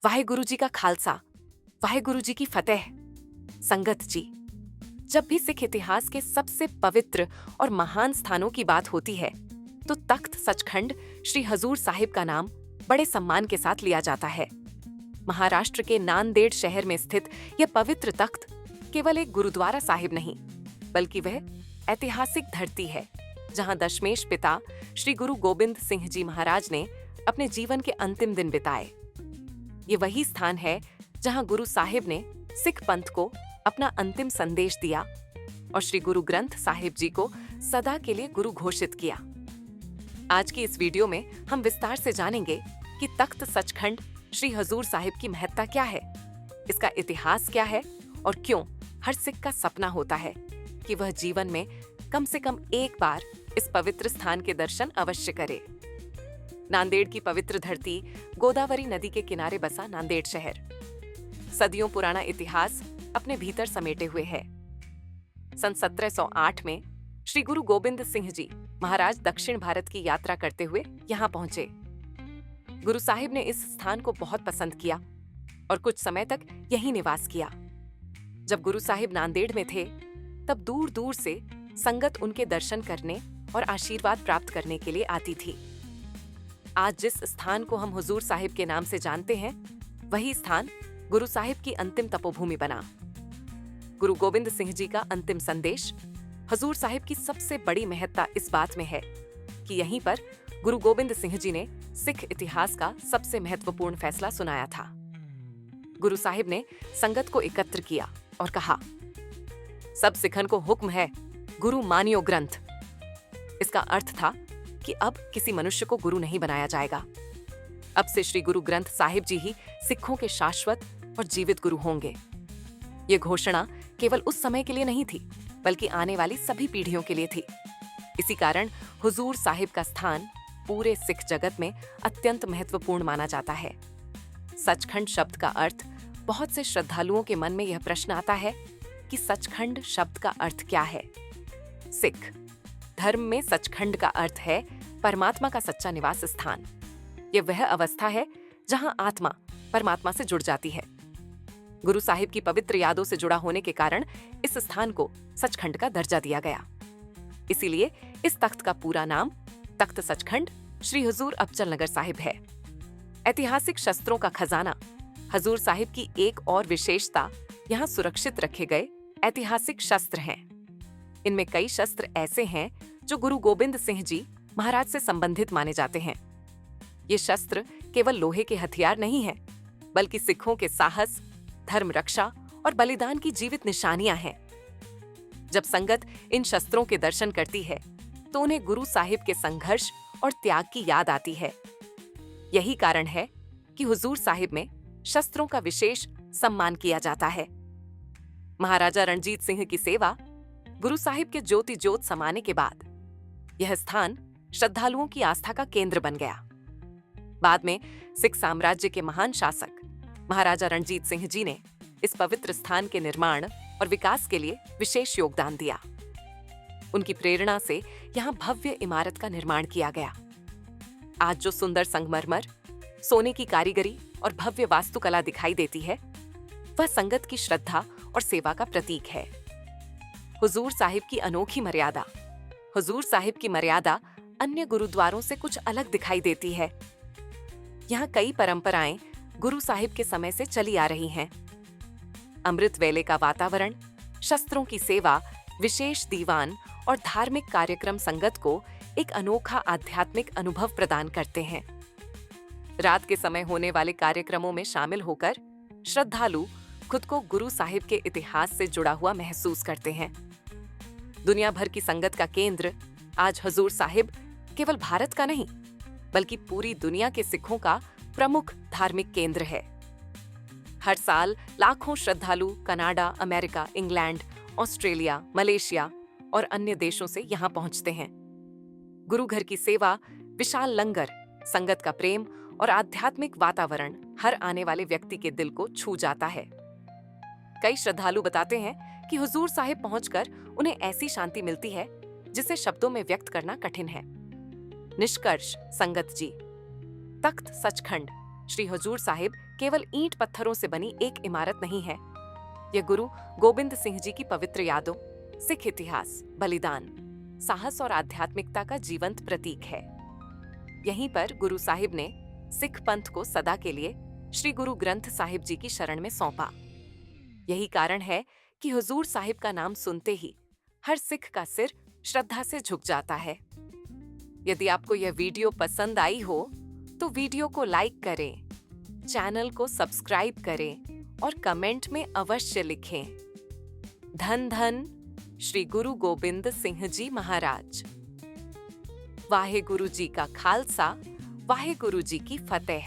वाहेगुरु जी का खालसा, वाहेगुरु जी की फतेह। संगत जी, जब भी सिख इतिहास के सबसे पवित्र और महान स्थानों की बात होती है तो तख्त सचखंड श्री हजूर साहिब का नाम बड़े सम्मान के साथ लिया जाता है। महाराष्ट्र के नांदेड़ शहर में स्थित यह पवित्र तख्त केवल एक गुरुद्वारा साहिब नहीं, बल्कि वह ऐतिहासिक धरती है जहां दशमेश पिता श्री गुरु गोबिंद सिंह जी महाराज ने अपने जीवन के अंतिम दिन बिताए। ये वही स्थान है जहां गुरु साहिब ने सिख पंथ को अपना अंतिम संदेश दिया और श्री गुरु ग्रंथ साहिब जी को सदा के लिए गुरु घोषित किया। आज की इस वीडियो में हम विस्तार से जानेंगे कि तख्त सचखंड श्री हजूर साहिब की महत्ता क्या है, इसका इतिहास क्या है और क्यों हर सिख का सपना होता है कि वह जीवन में कम से कम एक बार इस पवित्र स्थान के दर्शन अवश्य करे। नांदेड़ की पवित्र धरती गोदावरी नदी के किनारे बसा नांदेड़ शहर सदियों पुराना इतिहास अपने भीतर समेटे हुए है। सन 1708 में श्री गुरु गोबिंद सिंह जी महाराज दक्षिण भारत की यात्रा करते हुए यहाँ पहुंचे। गुरु साहिब ने इस स्थान को बहुत पसंद किया और कुछ समय तक यहीं निवास किया। जब गुरु साहिब नांदेड़ में थे तब दूर दूर से संगत उनके दर्शन करने और आशीर्वाद प्राप्त करने के लिए आती थी। आज जिस स्थान को हम हुजूर साहिब के नाम से जानते हैं, वही स्थान गुरु साहिब की अंतिम तपोभूमि बना। गुरु गोबिंद सिंह जी का अंतिम संदेश, हुजूर साहिब की सबसे बड़ी महत्ता इस बात में है कि यहीं पर गुरु गोबिंद सिंह जी ने सिख इतिहास का सबसे महत्वपूर्ण फैसला सुनाया था। गुरु साहिब ने संगत को एकत्र किया और कहा, सब सिखन को हुक्म है, गुरु मानियो ग्रंथ। इसका अर्थ था कि अब किसी मनुष्य को गुरु नहीं बनाया जाएगा। अब से श्री गुरु ग्रंथ साहिब जी ही सिखों के शाश्वत और जीवित गुरु होंगे। ये घोषणा केवल उस समय के लिए नहीं थी, बल्कि आने वाली सभी पीढ़ियों के लिए थी। इसी कारण हुजूर साहिब का स्थान पूरे सिख जगत में अत्यंत महत्वपूर्ण माना जाता है। सचखंड शब्द का अर्थ, बहुत से श्रद्धालुओं के मन में यह प्रश्न आता है कि सचखंड शब्द का अर्थ क्या है। सिख धर्म में सचखंड का अर्थ है परमात्मा का सच्चा निवास स्थान। यह वह अवस्था है जहां आत्मा परमात्मा से जुड़ जाती है। गुरु साहिब की पवित्र यादों से जुड़ा होने के कारण इस स्थान को सचखंड का दर्जा दिया गया। इसीलिए इस तख्त का पूरा नाम तख्त सचखंड श्री हुजूर अबचल नगर साहिब है। ऐतिहासिक शस्त्रों का खजाना हजूर साहिब की एक और विशेषता यहाँ सुरक्षित रखे गए ऐतिहासिक शस्त्र हैं। इनमें कई शस्त्र ऐसे हैं जो गुरु गोबिंद सिंह जी महाराज से संबंधित माने जाते हैं। ये शस्त्र केवल लोहे के हथियार नहीं हैं, बल्कि सिखों के साहस, धर्म रक्षा और बलिदान की जीवित निशानियां हैं। जब संगत इन शस्त्रों के दर्शन करती है तो उन्हें गुरु साहिब के संघर्ष और त्याग की याद आती है। यही कारण है कि हुजूर साहिब में शस्त्रों का विशेष सम्मान किया जाता है। महाराजा रणजीत सिंह की सेवा गुरु साहिब के ज्योति ज्योत समाने के बाद यह स्थान श्रद्धालुओं की आस्था का केंद्र बन गया। बाद में सिख साम्राज्य के महान शासक महाराजा रणजीत सिंह जी ने इस पवित्र स्थान के निर्माण और विकास के लिए विशेष योगदान दिया। उनकी प्रेरणा से यहाँ भव्य इमारत का निर्माण किया गया। आज जो सुंदर संगमरमर, सोने की कारीगरी और भव्य वास्तुकला दिखाई देती है, वह संगत की श्रद्धा और सेवा का प्रतीक है। हुजूर साहिब की अनोखी मर्यादा, हुजूर साहिब की मर्यादा अन्य गुरुद्वारों से कुछ अलग दिखाई देती है। यहाँ कई परंपराएं गुरु साहिब के समय से चली आ रही हैं। अमृत वेले का वातावरण, शस्त्रों की सेवा, विशेष दीवान और धार्मिक कार्यक्रम संगत को एक अनोखा आध्यात्मिक अनुभव प्रदान करते हैं। रात के समय होने वाले कार्यक्रमों में शामिल होकर श्रद्धालु खुद को गुरु साहिब के इतिहास से जुड़ा हुआ महसूस करते हैं। दुनिया भर की संगत का केंद्र आज हजूर साहिब केवल भारत का नहीं, बल्कि पूरी दुनिया के सिखों का प्रमुख धार्मिक केंद्र है। हर साल लाखों श्रद्धालु Canada, America, England, Australia, Malaysia और अन्य देशों से यहाँ पहुंचते हैं। गुरु घर की सेवा, विशाल लंगर, संगत का प्रेम और आध्यात्मिक वातावरण हर आने वाले व्यक्ति के दिल को छू जाता है। कई श्रद्धालु बताते हैं कि हुजूर साहिब पहुंचकर उन्हें ऐसी शांति मिलती है जिसे शब्दों में व्यक्त करना कठिन है। निष्कर्ष संगत जी, तख्त सचखंड श्री हजूर साहिब केवल ईंट पत्थरों से बनी एक इमारत नहीं है। यह गुरु गोबिंद सिंह जी की पवित्र यादों, सिख इतिहास, बलिदान, साहस और आध्यात्मिकता का जीवंत प्रतीक है। यहीं पर गुरु साहिब ने सिख पंथ को सदा के लिए श्री गुरु ग्रंथ साहिब जी की शरण में सौंपा। यही कारण है कि हुजूर साहिब का नाम सुनते ही हर सिख का सिर श्रद्धा से झुक जाता है। यदि आपको यह वीडियो पसंद आई हो तो वीडियो को लाइक करें, चैनल को सब्सक्राइब करें और कमेंट में अवश्य लिखें। धन धन श्री गुरु गोबिंद सिंह जी महाराज। वाहे गुरु जी का खालसा, वाहे गुरु जी की फतेह।